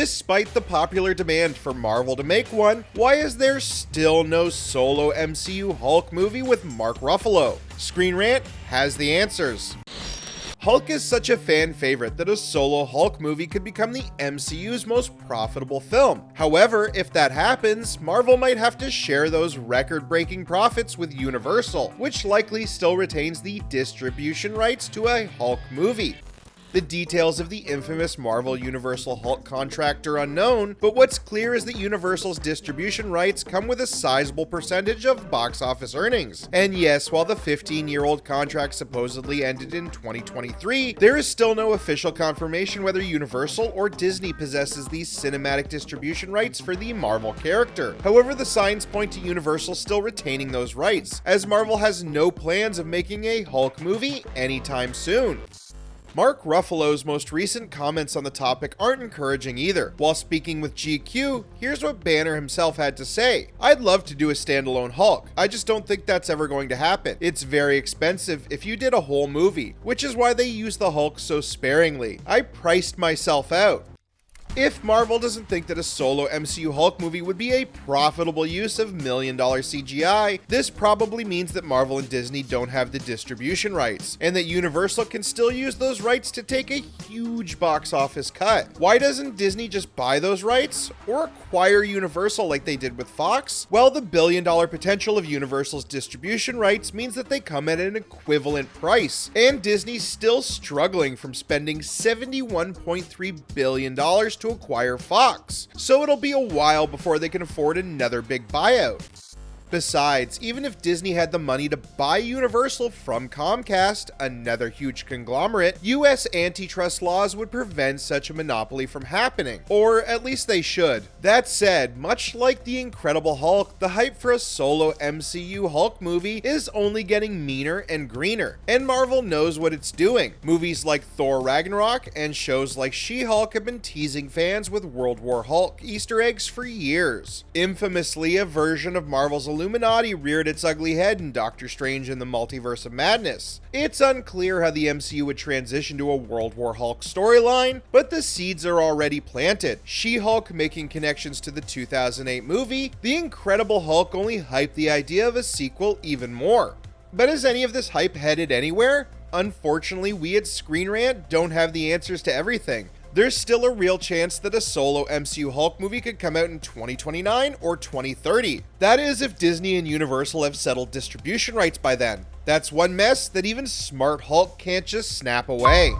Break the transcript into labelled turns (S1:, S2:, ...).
S1: Despite the popular demand for Marvel to make one, why is there still no solo MCU Hulk movie with Mark Ruffalo? ScreenRant has the answers. Hulk is such a fan favorite that a solo Hulk movie could become the MCU's most profitable film. However, if that happens, Marvel might have to share those record-breaking profits with Universal, which likely still retains the distribution rights to a Hulk movie. The details of the infamous Marvel Universal Hulk contract are unknown, but what's clear is that Universal's distribution rights come with a sizable percentage of box office earnings. And yes, while the 15-year-old contract supposedly ended in 2023, there is still no official confirmation whether Universal or Disney possesses these cinematic distribution rights for the Marvel character. However, the signs point to Universal still retaining those rights, as Marvel has no plans of making a Hulk movie anytime soon. Mark Ruffalo's most recent comments on the topic aren't encouraging either. While speaking with GQ, here's what Banner himself had to say. "I'd love to do a standalone Hulk. I just don't think that's ever going to happen. It's very expensive if you did a whole movie, which is why they use the Hulk so sparingly. I priced myself out." If Marvel doesn't think that a solo MCU Hulk movie would be a profitable use of million-dollar CGI, this probably means that Marvel and Disney don't have the distribution rights, and that Universal can still use those rights to take a huge box office cut. Why doesn't Disney just buy those rights, or acquire Universal like they did with Fox? Well, the billion-dollar potential of Universal's distribution rights means that they come at an equivalent price, and Disney's still struggling from spending $71.3 billion to acquire Fox, so it'll be a while before they can afford another big buyout. Besides, even if Disney had the money to buy Universal from Comcast, another huge conglomerate, US antitrust laws would prevent such a monopoly from happening, or at least they should. That said, much like the Incredible Hulk, the hype for a solo MCU Hulk movie is only getting meaner and greener, and Marvel knows what it's doing. Movies like Thor Ragnarok and shows like She-Hulk have been teasing fans with World War Hulk Easter eggs for years. Infamously, a version of Marvel's Illuminati reared its ugly head in Doctor Strange and the Multiverse of Madness. It's unclear how the MCU would transition to a World War Hulk storyline, but the seeds are already planted. She-Hulk making connections to the 2008 movie, The Incredible Hulk only hyped the idea of a sequel even more. But is any of this hype headed anywhere? Unfortunately, we at ScreenRant don't have the answers to everything. There's still a real chance that a solo MCU Hulk movie could come out in 2029 or 2030. That is, if Disney and Universal have settled distribution rights by then. That's one mess that even smart Hulk can't just snap away.